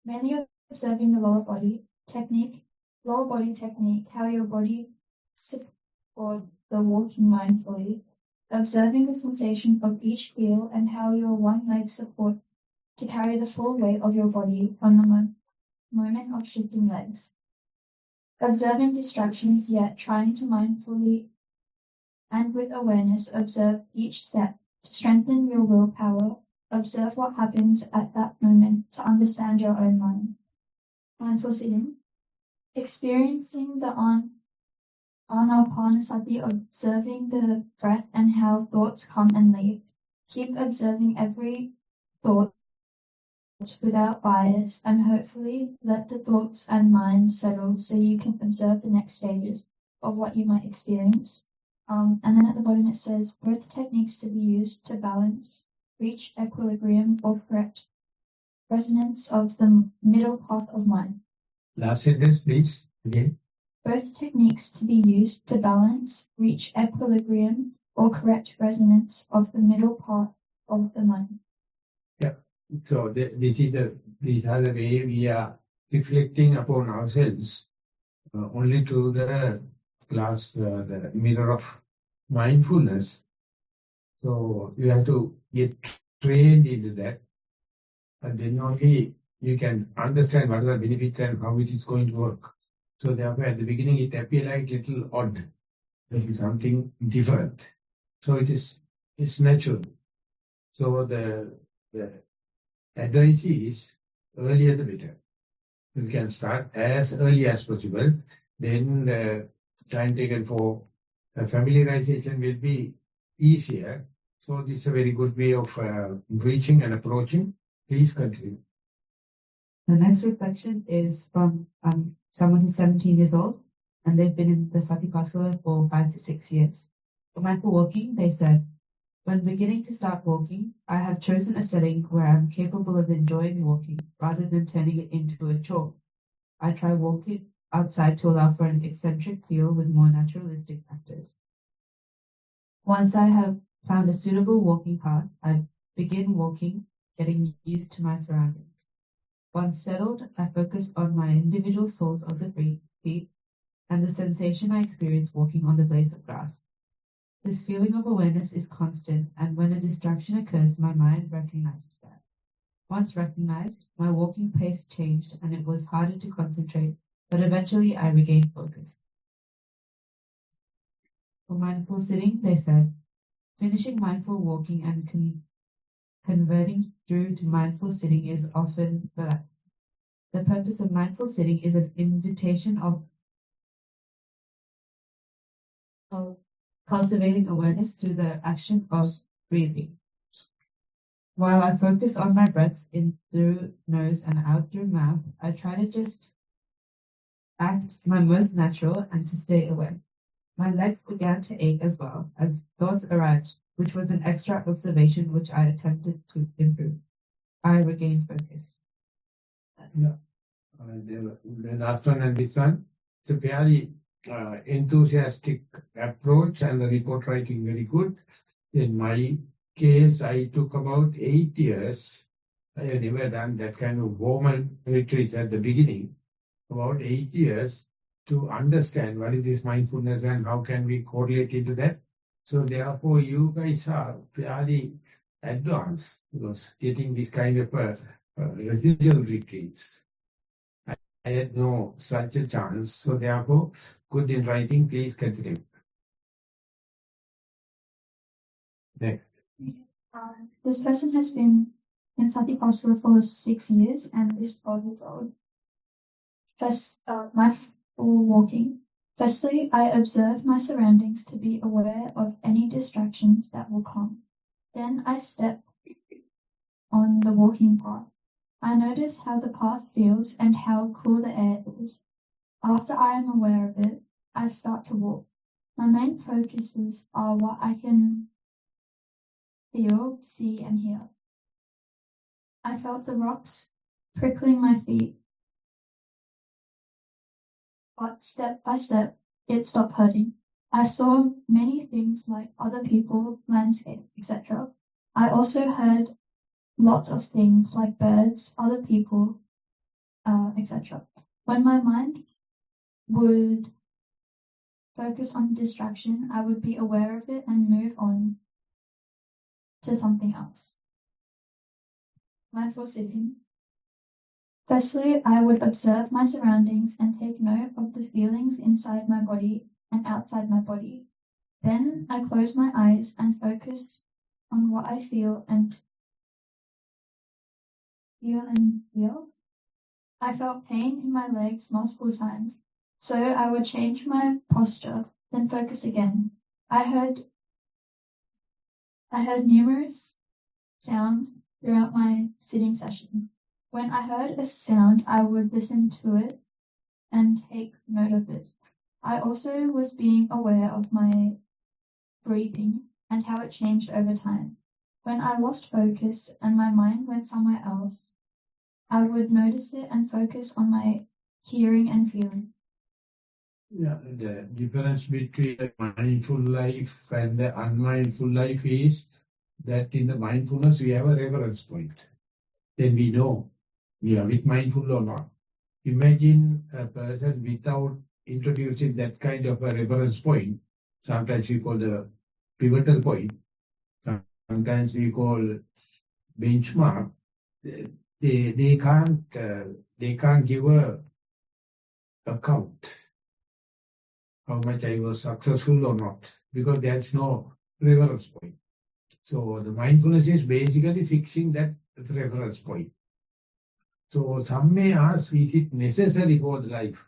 Mainly observing the lower body technique, how your body supports the walking mindfully, observing the sensation of each heel and how your one leg support to carry the full weight of your body from the moment of shifting legs. Observing distractions, yet trying to mindfully and with awareness observe each step to strengthen your willpower. Observe what happens at that moment to understand your own mind. Mindful sitting. Experiencing the Anapanasati, observing the breath and how thoughts come and leave. Keep observing every thought without bias, and hopefully let the thoughts and minds settle so you can observe the next stages of what you might experience. And then at the bottom it says, both techniques to be used to balance, reach equilibrium, or correct resonance of the middle path of mind. Last sentence, please, again. Both techniques to be used to balance, reach equilibrium, or correct resonance of the middle part of the mind. Yeah. So these are the way we are reflecting upon ourselves only to the glass, the mirror of mindfulness. So you have to get trained into that, and then only you can understand what are the benefits and how it is going to work. So therefore, at the beginning, it appears like a little odd, like something different. So it's natural. So the advice is earlier the better. You can start as early as possible. Then the time taken for familiarization will be easier. So this is a very good way of reaching and approaching. Please continue. The next reflection is from someone who's 17 years old, and they've been in the Satipasala for 5 to 6 years. For mindful walking, they said, when beginning to start walking, I have chosen a setting where I'm capable of enjoying walking rather than turning it into a chore. I try walking outside to allow for an eccentric feel with more naturalistic factors. Once I have found a suitable walking path, I begin walking, getting used to my surroundings. Once settled, I focus on my individual soles of the feet and the sensation I experience walking on the blades of grass. This feeling of awareness is constant, and when a distraction occurs, my mind recognizes that. Once recognized, my walking pace changed and it was harder to concentrate, but eventually I regained focus. For mindful sitting, they said, finishing mindful walking and converting through to mindful sitting is often relaxed. The purpose of mindful sitting is an invitation of cultivating awareness through the action of breathing. While I focus on my breaths in through nose and out through mouth, I try to just act my most natural and to stay aware. My legs began to ache as well as thoughts arrived, which was an extra observation which I attempted to improve. I regained focus. Yeah. The last one and this one, it's a very enthusiastic approach, and the report writing very good. In my case, I took about 8 years. I had never done that kind of formal retreats at the beginning. About 8 years to understand what is this mindfulness and how can we correlate into that. So therefore, you guys are fairly advanced because getting this kind of residual retreats. I had no such a chance. So therefore, good in writing. Please continue. Next. This person has been in Satipasala for 6 years and is 12 years old. First, mindful walking. Firstly, I observe my surroundings to be aware of any distractions that will come. Then I step on the walking path. I notice how the path feels and how cool the air is. After I am aware of it, I start to walk. My main focuses are what I can feel, see, and hear. I felt the rocks prickling my feet, but step by step, it stopped hurting. I saw many things like other people, landscape, etc. I also heard lots of things like birds, other people, etc. When my mind would focus on distraction, I would be aware of it and move on to something else. Mindful sitting. Firstly, I would observe my surroundings and take note of the feelings inside my body and outside my body. Then I close my eyes and focus on what I feel. I felt pain in my legs multiple times, so I would change my posture, then focus again. I heard numerous sounds throughout my sitting session. When I heard a sound, I would listen to it and take note of it. I also was being aware of my breathing and how it changed over time. When I lost focus and my mind went somewhere else, I would notice it and focus on my hearing and feeling. Yeah, the difference between the mindful life and the unmindful life is that in the mindfulness we have a reference point. Then we know we are with mindful or not. Imagine a person without introducing that kind of a reference point. Sometimes we call the pivotal point. Sometimes we call benchmark. They can't give a account how much I was successful or not, because there's no reference point. So the mindfulness is basically fixing that reference point. So some may ask, is it necessary for the life?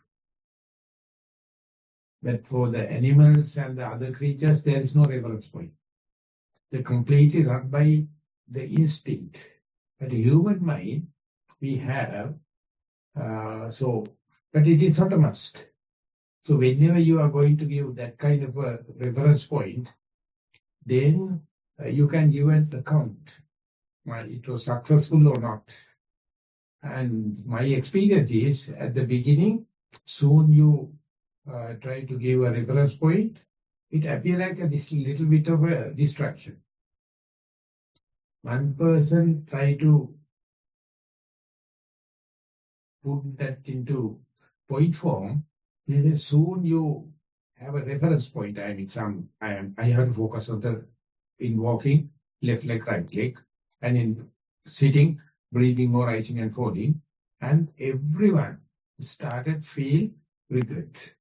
But for the animals and the other creatures, there is no reference point. They're completely run by the instinct. But the human mind, we have, but it is not a must. So whenever you are going to give that kind of a reference point, then you can give an account. It was successful or not. And my experience is, at the beginning, soon you try to give a reference point, it appears like a little bit of a distraction. One person try to put that into point form, then soon you have a reference point. I mean, I have to focus on in walking, left leg, right leg, and in sitting, breathing more, rising and falling. And everyone started feel regret.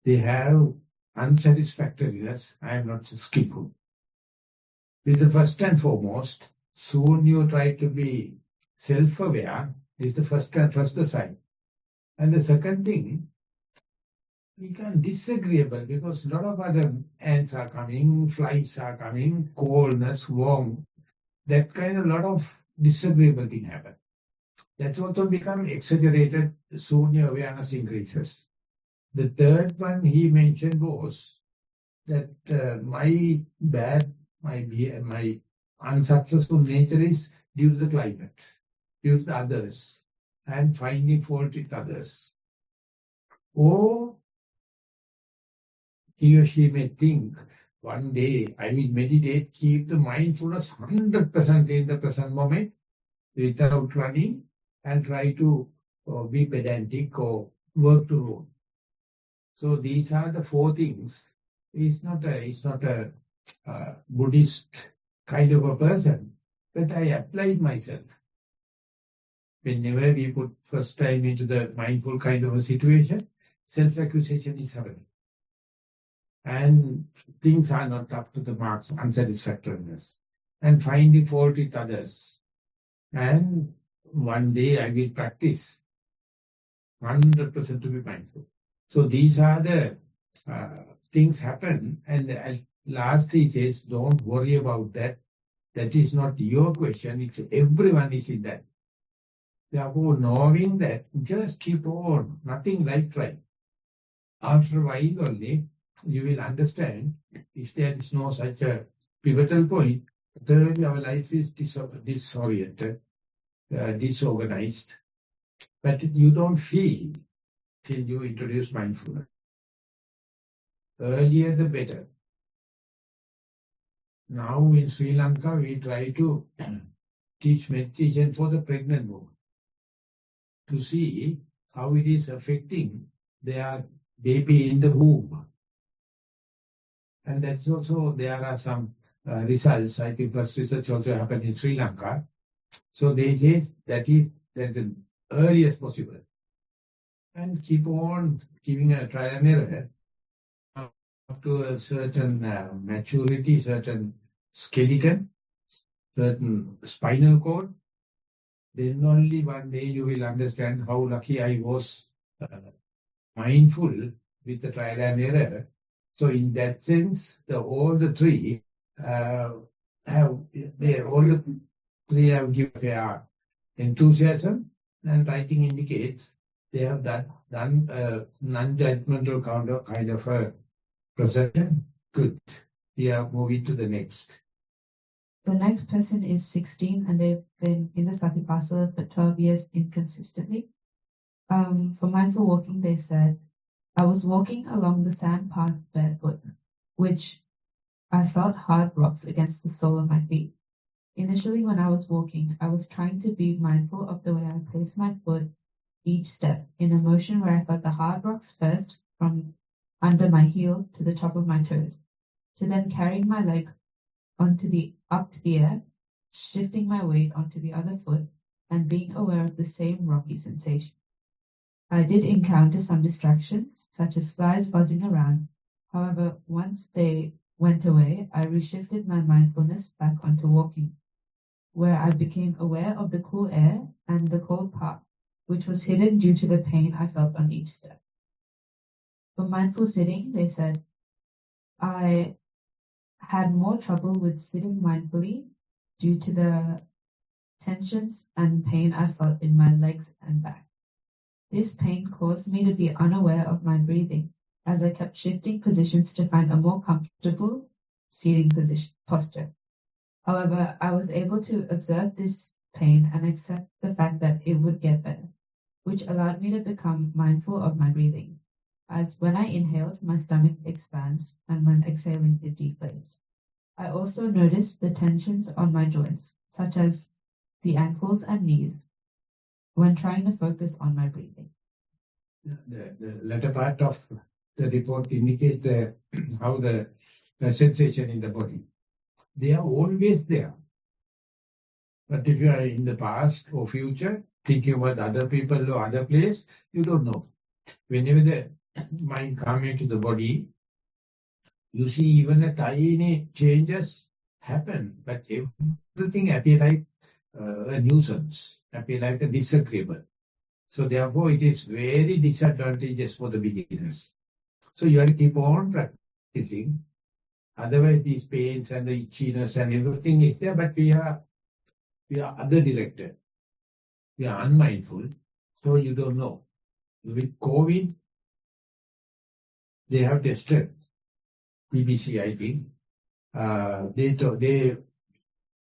They have unsatisfactoriness. I am not skillful. This is the first and foremost. Soon you try to be self-aware. This is the first sign. And the second thing, we can disagreeable because a lot of other ants are coming, flies are coming, coldness, warm. That kind of lot of disagreeable thing happen. That's also become exaggerated. Soon your awareness increases. The third one he mentioned was that my unsuccessful nature is due to the climate, due to the others, and finding fault with others. Or he or she may think, one day I will meditate, keep the mindfulness 100% in the present moment without running, and try to be pedantic or work to rule. So these are the four things. It's not a Buddhist kind of a person, but I applied myself. Whenever we put first time into the mindful kind of a situation, self-accusation is happening. And things are not up to the marks, unsatisfactoriness. And finding fault with others. And one day I will practice 100% to be mindful. So these are the things happen. And last he says, don't worry about that. That is not your question. It's everyone is in that. Therefore, knowing that, just keep on. Nothing like trying. After a while only, you will understand if there is no such a pivotal point, then our life is disoriented, disorganized. But you don't feel till you introduce mindfulness. Earlier the better. Now in Sri Lanka, we try to teach meditation for the pregnant woman. to see how it is affecting their baby in the womb. And that's also, there are some results. I think first research also happened in Sri Lanka. So they say that is the earliest possible. And keep on giving a trial and error up to a certain maturity, certain skeleton, certain spinal cord. Then only one day you will understand how lucky I was mindful with the trial and error. So in that sense, all the three have given their enthusiasm, and writing indicates they have done a non-judgmental kind of a perception. Good. We are moving to the next. The next person is 16 and they've been in the Satipasala for 12 years inconsistently. For mindful walking, they said, I was walking along the sand path barefoot, which I felt hard rocks against the sole of my feet. Initially, when I was walking, I was trying to be mindful of the way I placed my foot each step in a motion where I felt the hard rocks first from under my heel to the top of my toes, to then carrying my leg up to the air, shifting my weight onto the other foot, and being aware of the same rocky sensation. I did encounter some distractions, such as flies buzzing around. However, once they went away, I reshifted my mindfulness back onto walking, where I became aware of the cool air and the cold path, which was hidden due to the pain I felt on each step. For mindful sitting, they said, I had more trouble with sitting mindfully due to the tensions and pain I felt in my legs and back. This pain caused me to be unaware of my breathing as I kept shifting positions to find a more comfortable seating posture. However, I was able to observe this pain and accept the fact that it would get better, which allowed me to become mindful of my breathing, as when I inhaled, my stomach expands, and when exhaling, it deflates. I also noticed the tensions on my joints, such as the ankles and knees, when trying to focus on my breathing. The latter part of the report indicates how the sensation in the body. They are always there. But if you are in the past or future, thinking about other people or other place, you don't know. Whenever the mind comes into the body, you see even a tiny changes happen, but everything appears like a nuisance, appears like a disagreeable. So therefore, it is very disadvantageous for the beginners. So you have to keep on practicing. Otherwise, these pains and the itchiness and everything is there, but we are other directed. We are unmindful, so you don't know. With COVID, they have tested, BBC, I think. They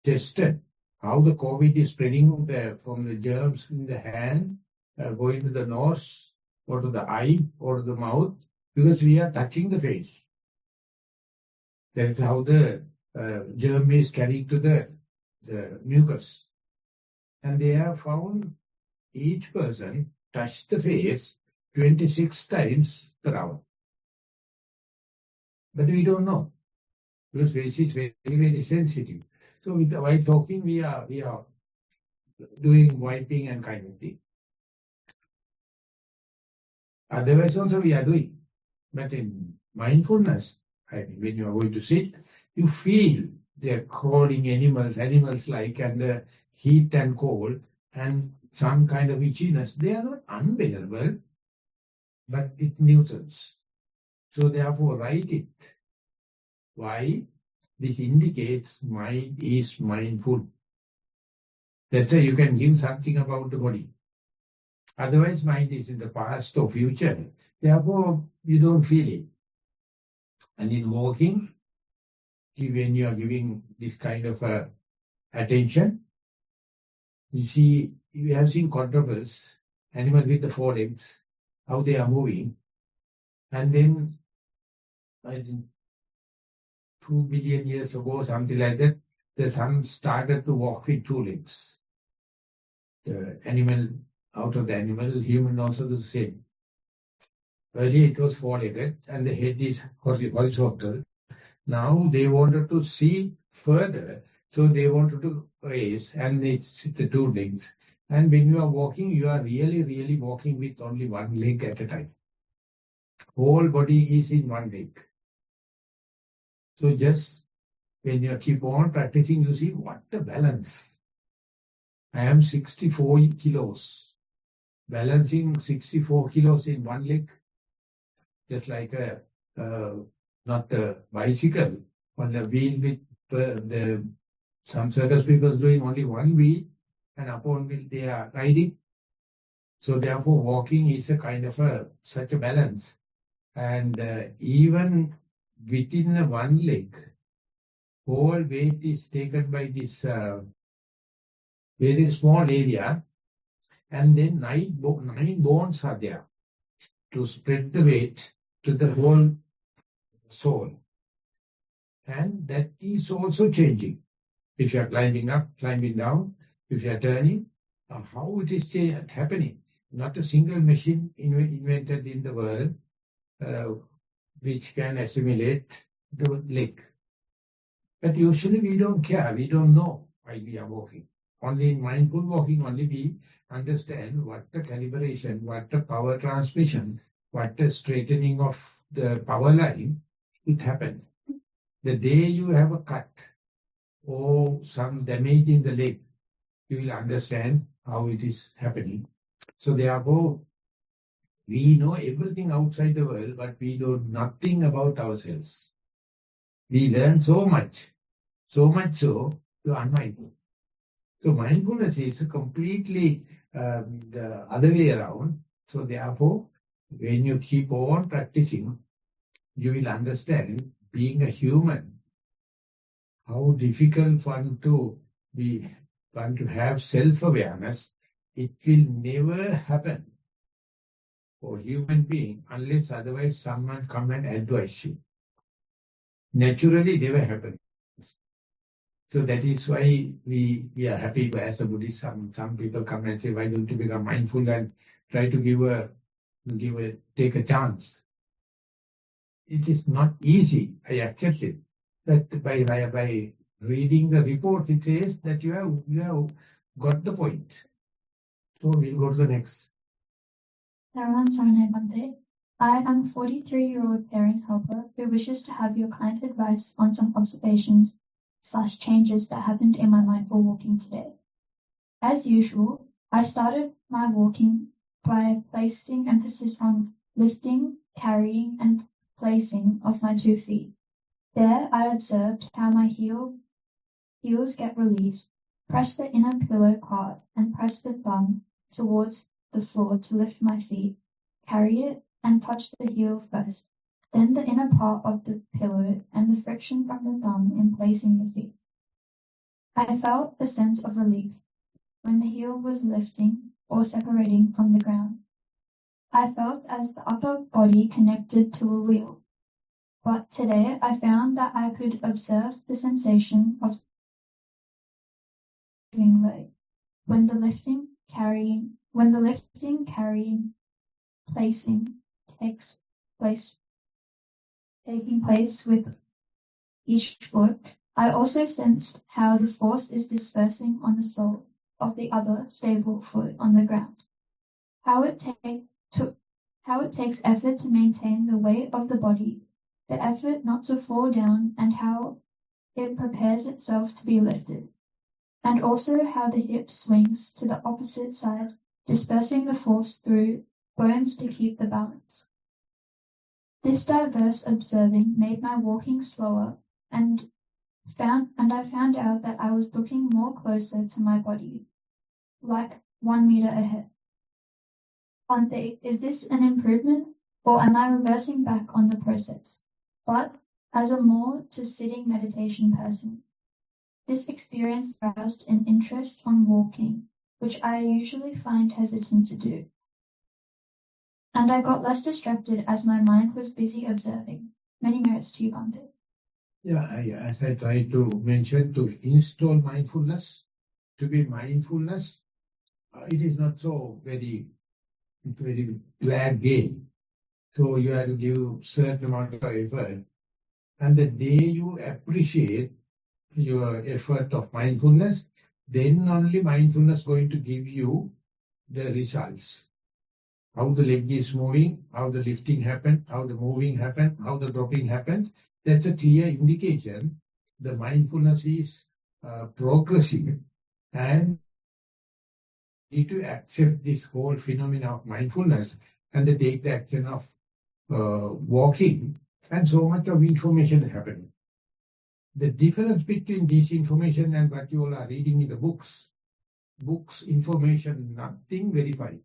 tested how the COVID is spreading from the germs in the hand, going to the nose, or to the eye, or to the mouth, because we are touching the face. That is how the germ is carried to the mucus. And they have found each person touched the face 26 times per hour. But we don't know, because face is very, very sensitive. So while talking, we are doing wiping and kind of thing. Otherwise also we are doing. But in mindfulness, I mean, when you are going to sit, you feel they are crawling animals like, and the heat and cold and some kind of itchiness. They are not unbearable, but it nuisance. So therefore write it. Why? This indicates mind is mindful. That's why you can give something about the body. Otherwise mind is in the past or future. Therefore you don't feel it. And in walking, when you are giving this kind of attention, you have seen quadrupeds, animals with the 4 legs, how they are moving. And then, I think, 2 billion years ago, something like that, the sun started to walk with 2 legs. The animal out of the animal, human also the same. Earlier it was four-legged and the head is horizontal. Now they wanted to see further, so they wanted to raise, and it's the two legs. And when you are walking, you are really walking with only one leg at a time. Whole body is in one leg. So just when you keep on practicing, you see what a balance. I am 64 kilos. Balancing 64 kilos in one leg, just like not a bicycle, on a wheel with some circus people doing only one wheel, and upon wheel they are riding. So therefore walking is a kind of such a balance. And even within one leg, whole weight is taken by this very small area, and then nine bones are there to spread the weight to the whole soul. And that is also changing. If you are climbing up, climbing down, if you are turning, how it is happening. Not a single machine invented in the world which can assimilate the leg. But usually we don't care, we don't know why we are walking. Only in mindful walking, only we understand what the calibration, what the power transmission, what the straightening of the power line, it happens. The day you have a cut or some damage in the leg, you will understand how it is happening. So therefore, we know everything outside the world, but we know nothing about ourselves. We learn so much so to unmindful. So mindfulness is completely the other way around. So therefore, when you keep on practicing, you will understand, being a human, how difficult one to have self-awareness. It will never happen for human being unless otherwise someone come and advise you. Naturally, never happens. So that is why we are happy as a Buddhist. Some people come and say, why don't you become mindful and try to take a chance. It is not easy, I accept it. But by reading the report, it says that you have got the point. So we'll go to the next. Nissarana, I am a 43-year-old parent helper who wishes to have your kind advice on some observations/changes that happened in my mindful walking today. As usual, I started my walking by placing emphasis on lifting, carrying, and placing of my 2 feet. There I observed how my heels get released, press the inner pillow hard, and press the thumb towards the floor to lift my feet, carry it, and touch the heel first, then the inner part of the pillow and the friction from the thumb in placing the feet. I felt a sense of relief when the heel was lifting or separating from the ground. I felt as the upper body connected to a wheel. But today I found that I could observe the sensation of moving leg when the lifting, carrying, placing taking place with each foot. I also sensed how the force is dispersing on the sole of the other stable foot on the ground. How it takes effort to maintain the weight of the body, the effort not to fall down, and how it prepares itself to be lifted. And also how the hip swings to the opposite side, dispersing the force through bones to keep the balance. This diverse observing made my walking slower, and I found out that I was looking more closer to my body, like 1 meter ahead. Bhante, is this an improvement, or am I reversing back on the process? But as a more to sitting meditation person, this experience aroused an interest on walking, which I usually find hesitant to do. And I got less distracted as my mind was busy observing. Many merits to you, Bhante. Yeah, as I tried to mention, to install mindfulness, to be mindfulness, it is not so very bad game. So you have to give certain amount of effort. And the day you appreciate your effort of mindfulness, then only mindfulness going to give you the results. How the leg is moving, how the lifting happened, how the moving happened, how the dropping happened. That's a clear indication the mindfulness is progressive, and you need to accept this whole phenomena of mindfulness and then take the action of walking, and so much of information happening. The difference between this information and what you all are reading in the books, information, nothing verified.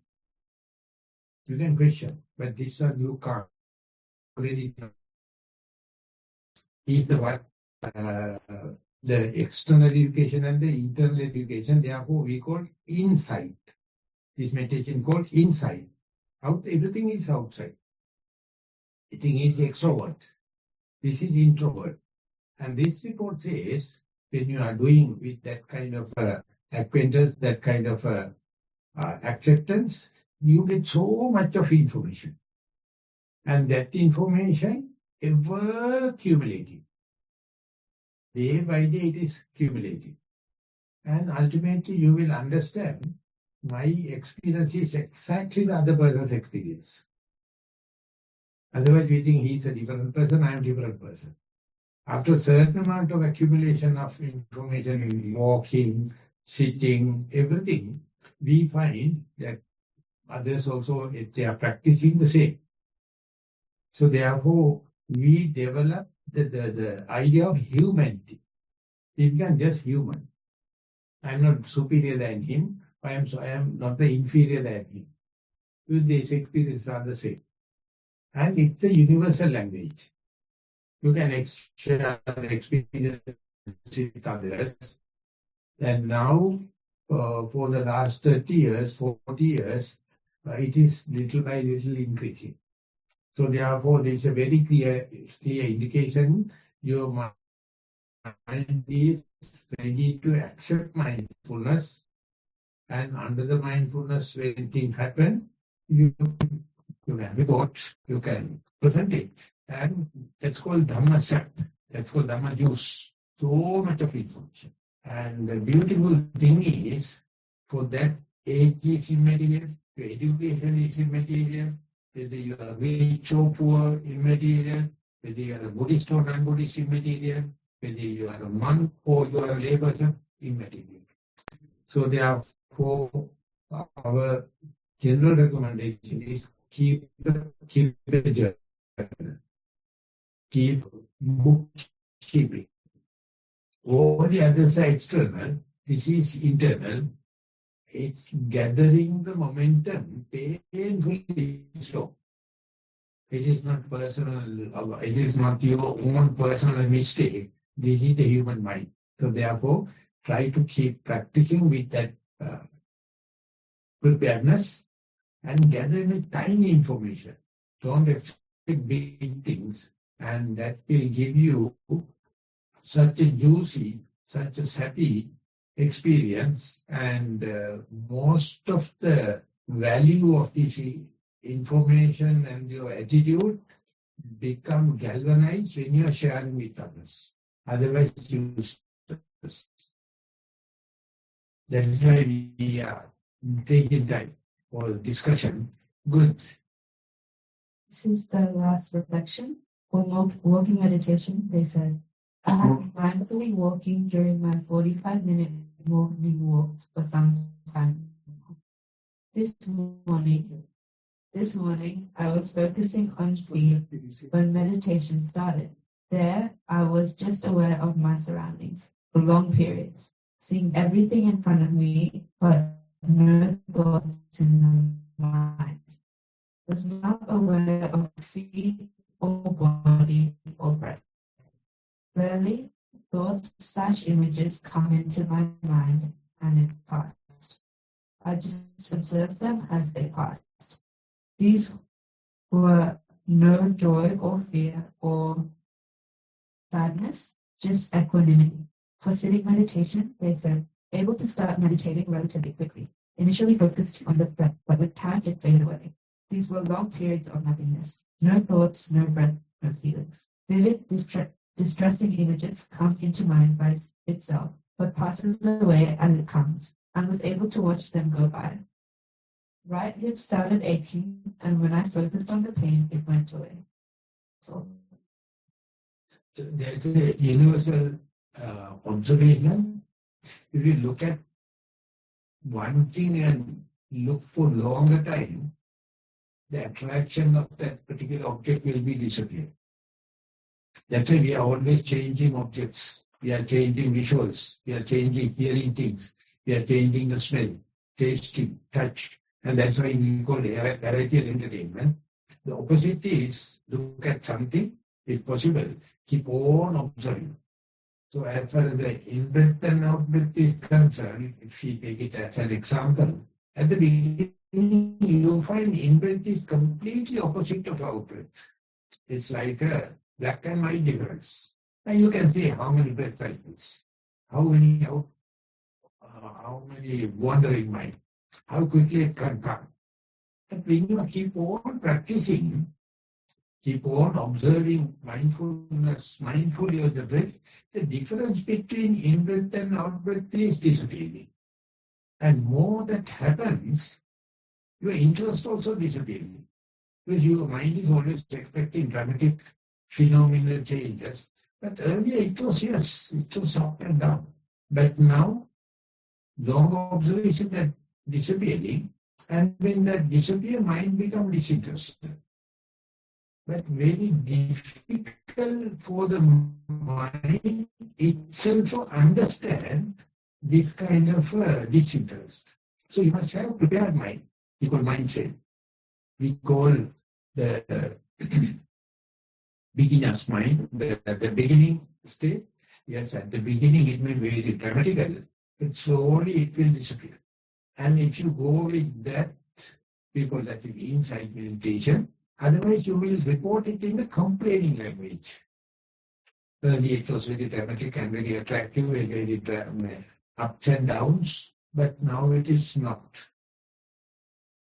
You can question, but this one you can't really know. Is the what the external education and the internal education, therefore we call insight. This meditation called insight. Everything is outside. Everything is extrovert. This is introvert. And this report says, when you are doing with that kind of acquaintance, that kind of acceptance, you get so much of information. And that information ever accumulating. Day by day it is accumulating. And ultimately you will understand my experience is exactly the other person's experience. Otherwise we think he is a different person, I am a different person. After a certain amount of accumulation of information, walking, sitting, everything, we find that others also, they are practicing the same. So therefore, we develop the idea of humanity. We become just human. I am not superior than him. I am not the inferior than him. These experiences are the same. And it's a universal language. You can share experience with others. And now, for the last 30 years, 40 years, it is little by little increasing. So therefore, there is a very clear indication your mind is ready to accept mindfulness. And under the mindfulness, when things happen, you can report, you can present it. And that's called Dhammajiva. That's called Dhammajiva. So much of information. And the beautiful thing is, for that age is immaterial, your education is immaterial, whether you are rich or poor, immaterial, whether you are a Buddhist or non-Buddhist, immaterial, whether you are a monk or you are a lay person, immaterial. So therefore, our general recommendation is keep a journal. Keep bookkeeping. All the others are external. This is internal. It's gathering the momentum painfully slow. It is not personal. It is not your own personal mistake. This is the human mind. So therefore, try to keep practicing with that preparedness and gathering tiny information. Don't expect big things. And that will give you such a juicy, such a happy experience, and most of the value of this information and your attitude become galvanized when you are sharing with others. Otherwise, you stress. That is why we are taking time for discussion. Good. This is the last reflection. For walking meditation, they said, I have been mindfully walking during my 45-minute morning walks for some time. This morning, I was focusing on feet when meditation started. There, I was just aware of my surroundings for long periods, seeing everything in front of me, but no thoughts in my mind. I was not aware of feet or body or breath. Rarely, thoughts/images come into my mind and it passed. I just observed them as they passed. These were no joy or fear or sadness, just equanimity. For sitting meditation, they said, able to start meditating relatively quickly. initially focused on the breath, but with time it faded away. These were long periods of nothingness. No thoughts, no breath, no feelings. Vivid, distressing images come into mind by itself, but passes away as it comes, and was able to watch them go by. Right hip started aching, and when I focused on the pain, it went away. So there's a universal observation. If you look at one thing and look for longer time, the attraction of that particular object will be disappeared. That's why we are always changing objects. We are changing visuals. We are changing hearing things. We are changing the smell, tasting, touch. And that's why we call it variety entertainment. The opposite is look at something, if possible, keep on observing. So as far as the in-breath and out-breath is concerned, if we take it as an example, at the beginning you find in-breath is completely opposite of out-breath. It's like a black and white difference. And you can see how many breath cycles, how many wandering mind, how quickly it can come. But when you keep on practicing, keep on observing mindfulness, mindfully of the breath, the difference between in-breath and out-breath is disappearing. And more that happens, your interest also disappearing. Because your mind is always expecting dramatic phenomenal changes. But earlier it was, yes, it was up and down. But now, long observation that disappearing, and when that disappears, mind becomes disinterested. But very difficult for the mind itself to understand this kind of disinterest. So you must have prepared mind. We call mindset. We call the beginner's mind, at the beginning state. Yes, at the beginning it may be very dramatical, but slowly it will disappear. And if you go with that, we call that the insight meditation. Otherwise, you will report it in the complaining language. Earlier, it was very dramatic and very attractive, very ups and downs, but now it is not.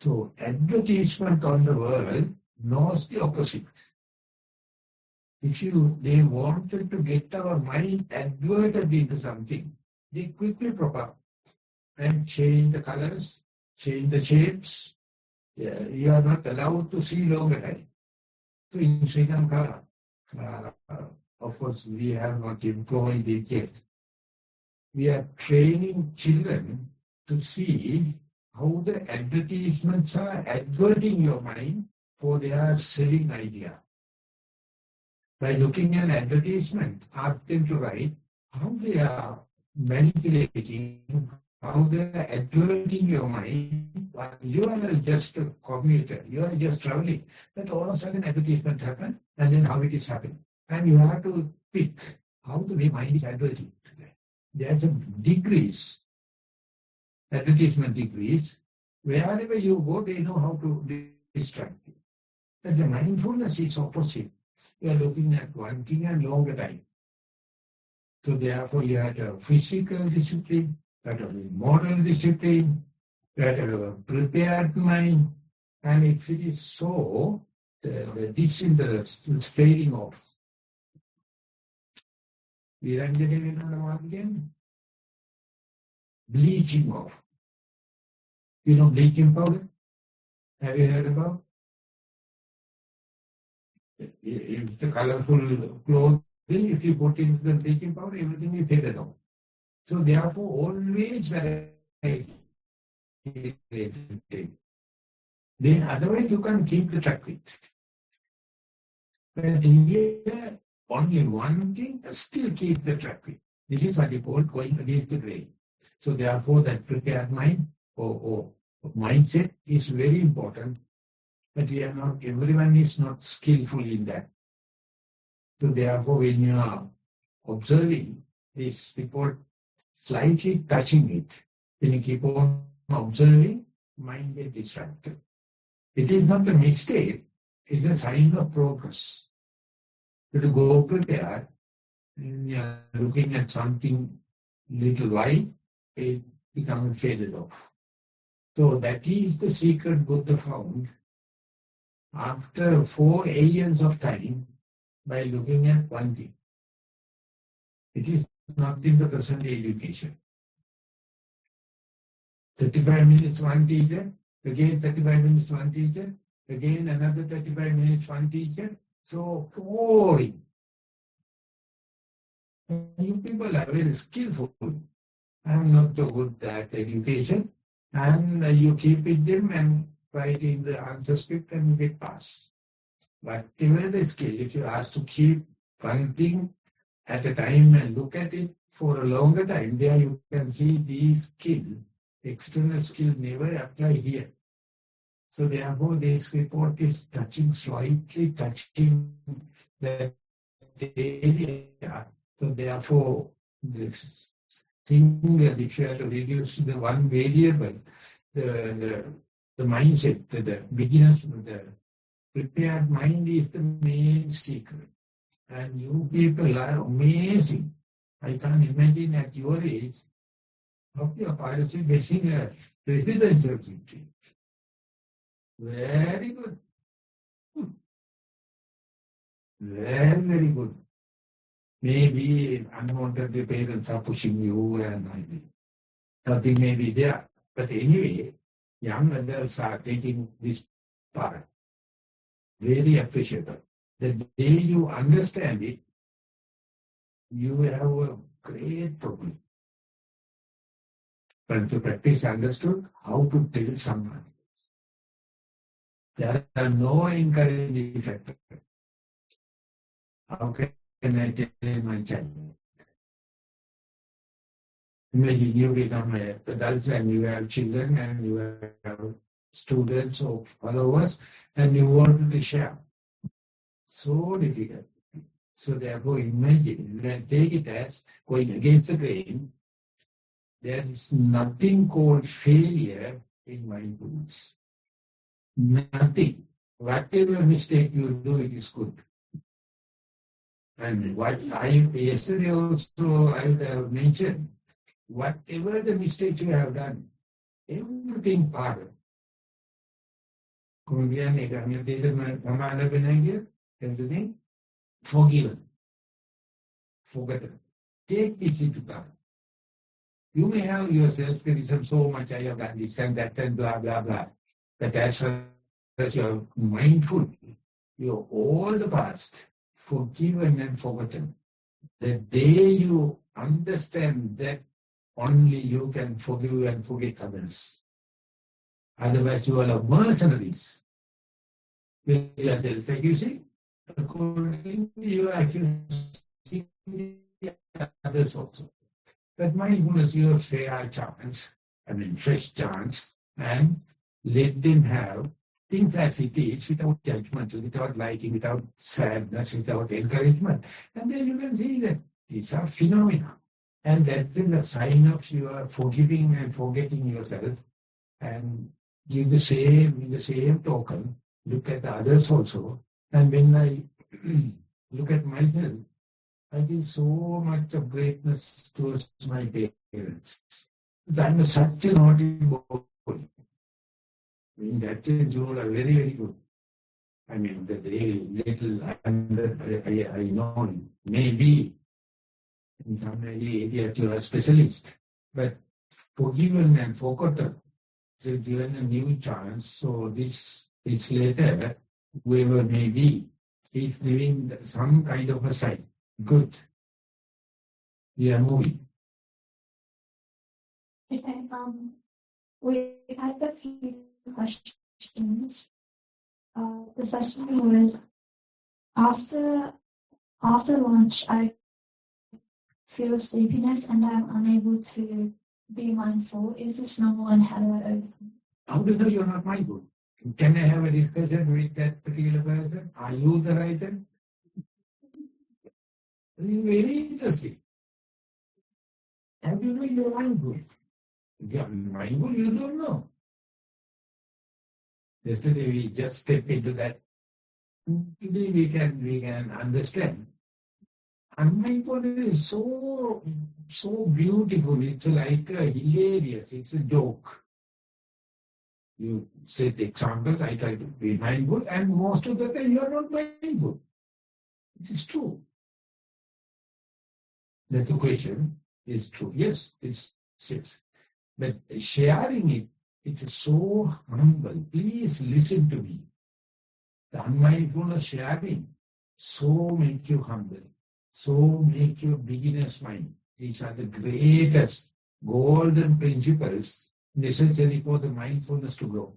So, advertisement on the world knows the opposite. If they wanted to get our mind adverted into something, they quickly prop up and change the colors, change the shapes. You are not allowed to see longer time. So in Sri Lanka, of course, we have not employed it yet. We are training children to see how the advertisements are adverting your mind for their selling idea. By looking at advertisement, ask them to write how they are manipulating, how they are adverting your mind. You are just a commuter, you are just traveling. But all of a sudden advertisement happens, and then how it is happening. And you have to pick how the mind is adverting. There's a degrees, advertisement degrees. Wherever you go, they know how to distract you. But the mindfulness is opposite. You are looking at one thing and longer time. So therefore you have a physical discipline, you have a moral discipline, you have a prepared mind, and if it is so, the disinterest is fading off. Again, bleaching off. You know bleaching powder? Have you heard about? It's a colorful clothing. If you put into the bleaching powder, everything is faded off. So therefore, always variety. Then otherwise you can keep the track with. But here, only one thing, still keep the track with. This is what you call going against the grain. So therefore, that prepared mind or mindset is very important. But everyone is not skillful in that. So therefore, when you are observing this report, slightly touching it, when you keep on observing, mind gets distracted. It is not a mistake, it's a sign of progress. But to go prepared, when you are looking at something little wide, it becomes faded off. So that is the secret Buddha found after 4 aeons of time by looking at one thing. It is not in the present education. 35 minutes one teacher, again 35 minutes one teacher, again another 35 minutes one teacher. So boring. You people are very skillful. I am not so good at education. And you keep it them and write in the answer script and you get passed. Whatever the skill, if you ask to keep one thing at a time and look at it for a longer time, there you can see these skills, external skill never apply here. So therefore this report is slightly touching that area. So therefore this thing that if you have to reduce the one variable, the mindset, the beginners, the prepared mind is the main secret. And you people are amazing. I can't imagine at your age of your participating a residential retreat. Very good. Very, very good. Maybe unwanted parents are pushing you and nothing may be there. But anyway, young adults are taking this part. Very appreciable. The day you understand it, you have a great problem. But to practice understood how to tell someone. There are no encouraging factors. How can I tell my child? Imagine you become adults and you have children and you have students or followers and you want to share. So difficult. So therefore imagine, and take it as going against the grain. There is nothing called failure in mindfulness. Nothing. Whatever mistake you do, it is good. And what yesterday also I have mentioned, whatever the mistake you have done, everything pardon. Everything forgiven, forgotten. Take this into account. You may have your self-criticism so much, I have done this and that and blah, blah, blah. But as you are mindful, you are all the past, forgiven and forgotten. The day you understand that only you can forgive and forget others. Otherwise you are mercenaries. With your self-accusing, according to you are accusing others also. But mindfulness, you have fair chance, fresh chance, and let them have things as it is, without judgment, without liking, without sadness, without encouragement. And then you can see that these are phenomena. And that's the sign of your forgiving and forgetting yourself. And give the same, in the same token, look at the others also. And when I look at myself, I think so much of greatness towards my parents. I'm such a naughty boy. In that sense, you are very, very good. The very little I know, maybe in some area you are a specialist, but forgiven and forgotten. So given a new chance, so this later, whoever may be, is giving some kind of a sign. Good. We are moving. Okay, we had a few questions. The first one was, after lunch, I feel sleepiness and I'm unable to be mindful. Is this normal and how do I overcome? How do you know you're not mindful? Can I have a discussion with that particular person? Are you the writer? It's very interesting. How do you know you're mindful? If you're mindful, you don't know. Yesterday we just stepped into that. Today we can understand. Unmindfulness is so beautiful. It's like hilarious. It's a joke. You set examples, I try to be mindful, and most of the time you are not mindful. It is true. That's the question. Is true. Yes, it's yes. But sharing it, it's so humble. Please listen to me. The unmindfulness sharing, so make you humble, so make you beginner's mind. These are the greatest golden principles necessary for the mindfulness to grow.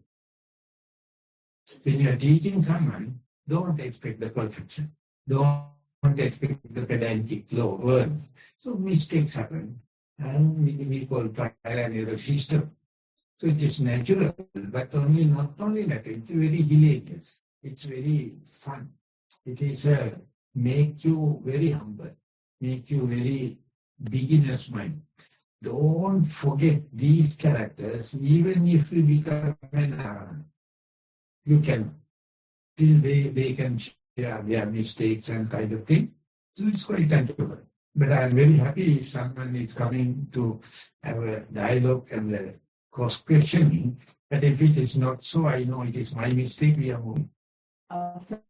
When you are teaching someone, don't expect the perfection. Don't expect the pedantic word. So mistakes happen. And we call trial and error system. So it is natural, but not only that, it's very hilarious. It's very fun. It is make you very humble, make you very beginner's mind. Don't forget these characters, even if you become an you can. Still they can share their mistakes and kind of thing. So it's quite tangible. But I'm very happy if someone is coming to have a dialogue and cross-questioning. But if it is not so, I know it is my mistake, we are moving. So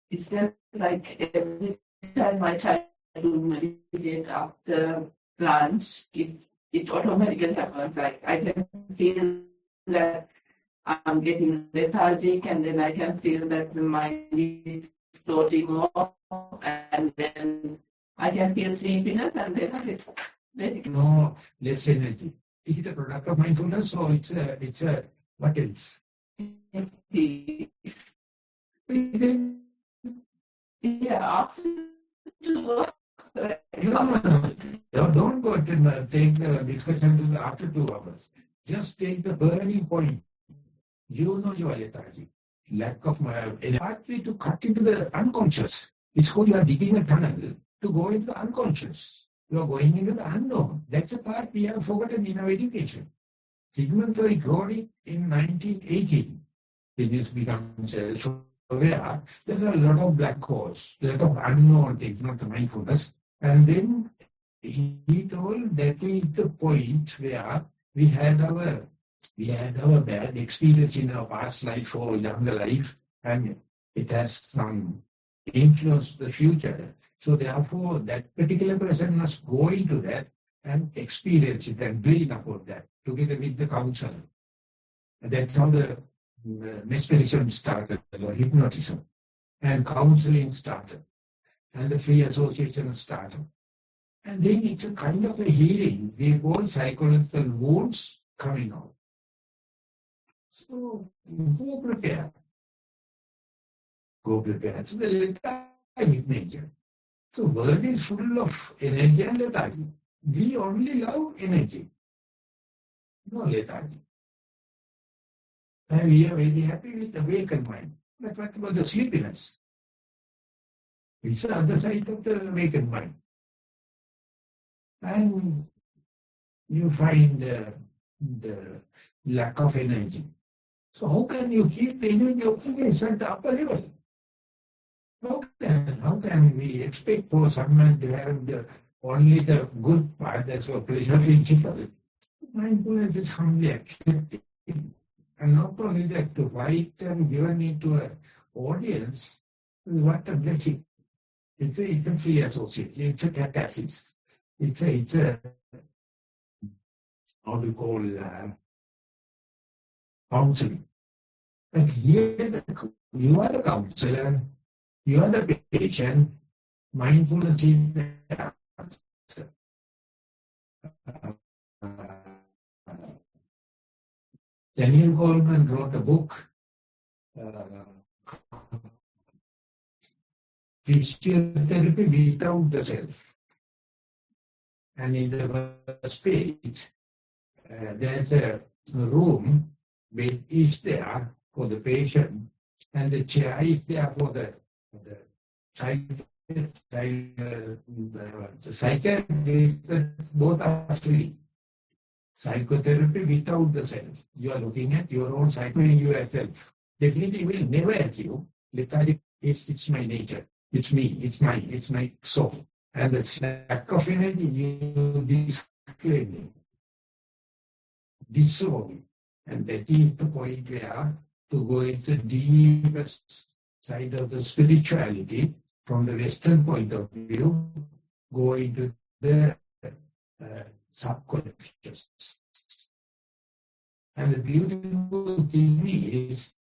it's just like every time I try to meditate after lunch, it automatically happens. Like I can feel that I'm getting lethargic, and then I can feel that the mind is floating more, and then I can feel sleepiness, and then it's very no less energy. Is it a product of mindfulness, or it's a what else? Yeah. No. Don't go to take the discussion to the after 2 hours. Just take the burning point. You know you are lethargic. Lack of energy to cut into the unconscious. It's called you are digging a tunnel to go into the unconscious. You are going into the unknown. That's a part we have forgotten in our education. Sigmund Freud wrote it in 1918. When you become self-aware, there are a lot of black holes, a lot of unknown things, not the mindfulness. And then he told that is the point where we had our bad experience in our past life or younger life, and it has some influence the future. So therefore, that particular person must go into that and experience it and build upon that together with the counselor. And that's how the mesmerism started, or hypnotism, and counseling started, and the free association started. And then it's a kind of a healing. We call psychological wounds coming out. So go prepare. Go prepare. So the lethargic nature. So world is full of energy and lethargy. We only love energy. No lethargy. And we are very happy with the awakened mind. But what about the sleepiness? It's the other side of the awakened mind. And you find the lack of energy. So how can you keep the energy always at the upper level? How can we expect for someone to have only the good part, that's a pleasure principle? Mindfulness is humbly accepted. And not only that, to write and given it to an audience, what a blessing. It's a free association, it's a catharsis. It's a how do you call counseling. And here you are the counselor, you are the patient, mindfulness is the answer. Daniel Goleman wrote a book, Physiotherapy Without the Self. And in the first page, there's a room, bed is there for the patient, and the chair is there for the psychiatrist. Both are free. Psychotherapy without the self. You are looking at your own psychoing yourself. Definitely will never achieve. Lethargic is it's my nature. It's me. It's my soul. And the lack of energy, you disclaim. dissolve. And that is the point where to go into the deepest side of the spirituality, from the Western point of view, go into the subconscious. And the beautiful thing is,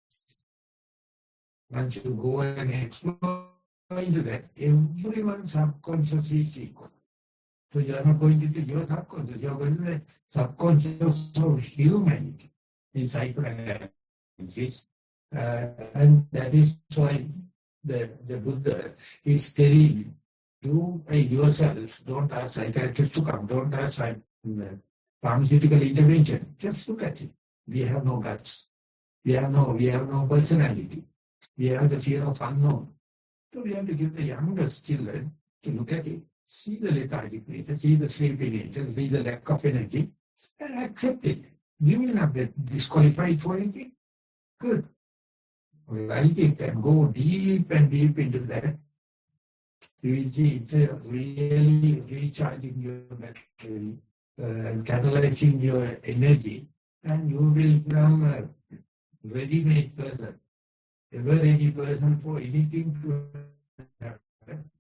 once you go and explore into that, everyone's subconscious is equal. So you are not going into your subconscious, you are going to the subconscious of humanity in psychoanalysis. And that is why the Buddha is telling you yourself, don't ask psychiatrists to come, don't ask pharmaceutical intervention. Just look at it. We have no guts. We have no personality. We have the fear of unknown. So we have to give the youngest children to look at it, see the lethargic nature, see the sleepy nature, see the lack of energy, and accept it. You will not get disqualified for anything. Good. Write it and go deep and deep into that. You will see it's really recharging your battery and catalyzing your energy, and you will become a ready-made person, ever ready person for anything to happen.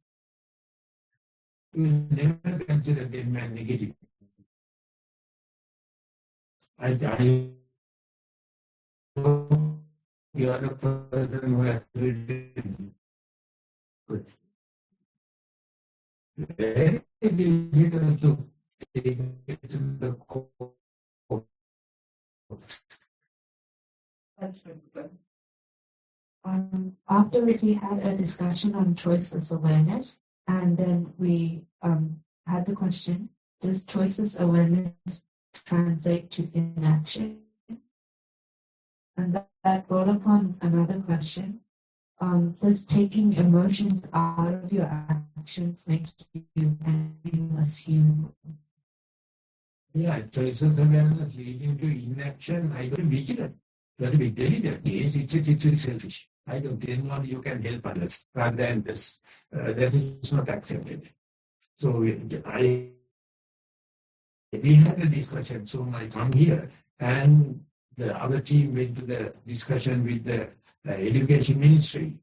You will never consider dead man negative. I hope you are a person who has written good. Very difficult to take it to the core. Afterwards, we had a discussion on choiceless awareness, and then we had the question, does choiceless awareness translate to inaction? And that brought upon another question. Does taking emotions out of your actions make you any less human? Yeah, choiceless awareness leading to inaction. I don't be vigilant. Very big diligent. Yes, it's very selfish. I don't think you can help others rather than this. That is not accepted. So we had a discussion. So I come here, and the other team went to the discussion with the education ministry,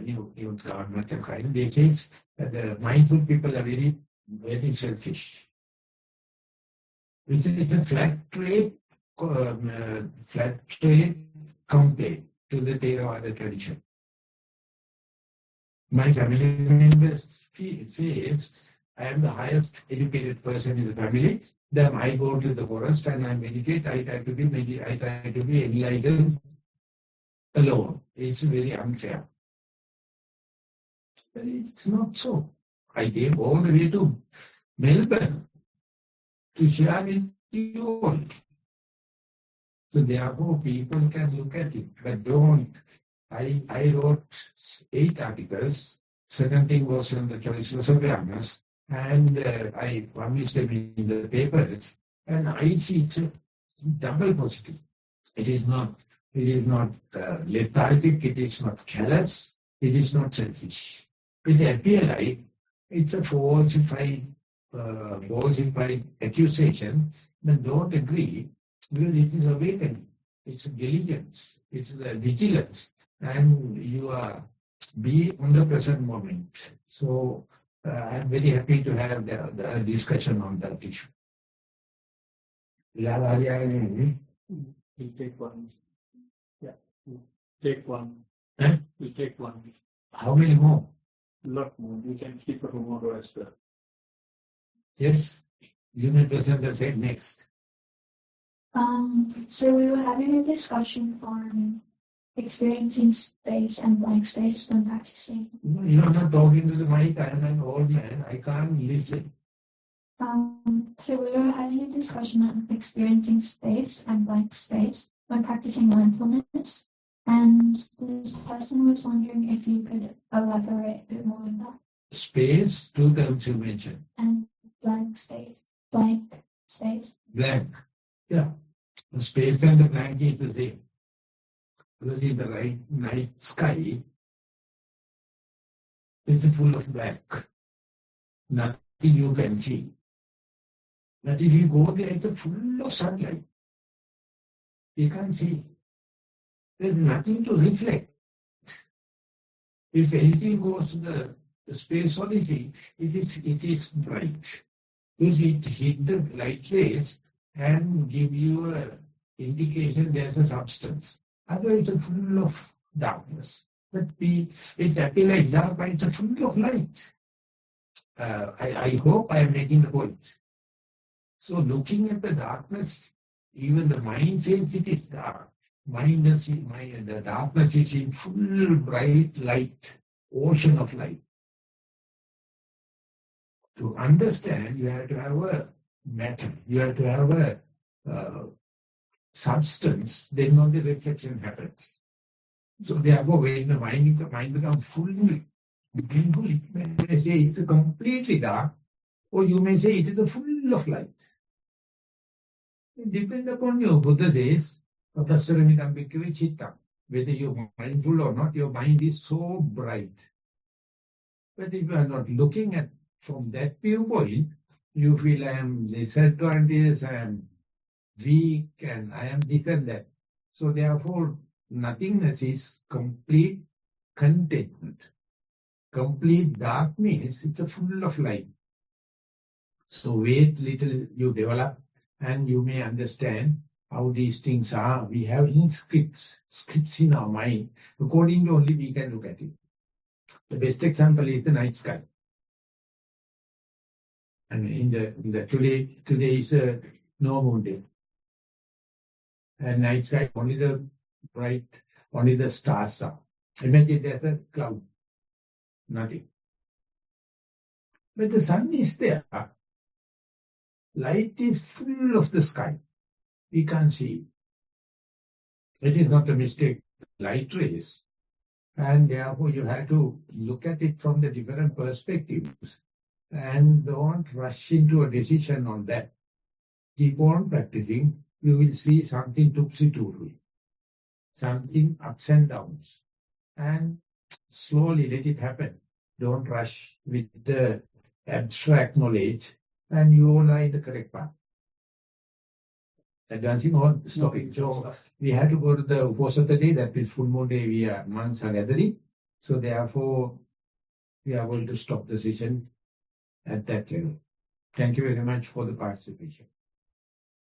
new government and kind. They say that the mindful people are very, very selfish. It's a flat rate complaint to the Theravada tradition. My family members says I am the highest educated person in the family. Then I go to the forest and I meditate. I try to be enlightened alone. It's very unfair. But it's not so. I came all the way to Melbourne to share with you all. So therefore people can look at it, but don't. I wrote 8 articles. 17 was on the choiceless awareness, and I published them in the papers. And I see it's a double positive. It is not lethargic. It is not callous. It is not selfish. It appears like it's a falsified accusation. But don't agree, because it is awakening. It's diligence. It's the vigilance. And you are be on the present moment. So I'm very happy to have the discussion on that issue. You take one. Yeah. Take one. Huh? You take one. How many more? Lot more. You can keep it tomorrow as well. Yes. You may present the same next. So we were having a discussion on experiencing space and blank space when practicing. You are not talking to the mic. I am an old man. I can't listen. So we were having a discussion on experiencing space and blank space when practicing mindfulness. And this person was wondering if you could elaborate a bit more on that. Space, 2 terms you mentioned. And blank space. Blank space. Blank. Yeah. The space and the blank is the same. Because in the night sky, it's full of black. Nothing you can see. But if you go there, it's full of sunlight. We can't see. There's nothing to reflect. If anything goes to the space odyssey, it is bright. If it hit the light rays and give you an indication there's a substance. Otherwise it's full of darkness. But it appears like dark, but it's full of light. I hope I am making the point. So looking at the darkness, even the mind says it is dark. The darkness is in full bright light, ocean of light. To understand, you have to have a matter, you have to have a substance, then only reflection happens. So therefore, when the mind becomes fully mindful, it may say it's completely dark, or you may say it is full of light. It depends upon you. Buddha says, whether you're mindful or not, your mind is so bright. But if you are not looking at from that viewpoint, you feel I am disadvantaged, I am weak, and I am this and that. So therefore, nothingness is complete contentment. Complete dark means it's a full of light. So wait little you develop and you may understand how these things are. We have scripts in our mind. According to only we can look at it. The best example is the night sky. And today is a no moon day. And night sky, only the stars are. Imagine there's a cloud. Nothing. But the sun is there. Light is full of the sky. We can't see it. It is not a mistake. Light rays. And therefore you have to look at it from the different perspectives. And don't rush into a decision on that. Keep on practicing. You will see something topsy-turvy. Something ups and downs. And slowly let it happen. Don't rush with the abstract knowledge. And you all are in the correct path. Advancing or stopping. So we had to go to the Uposatha day, that is full moon day, we are monks are gathering. So therefore, we are going to stop the session at that level. Thank you very much for the participation.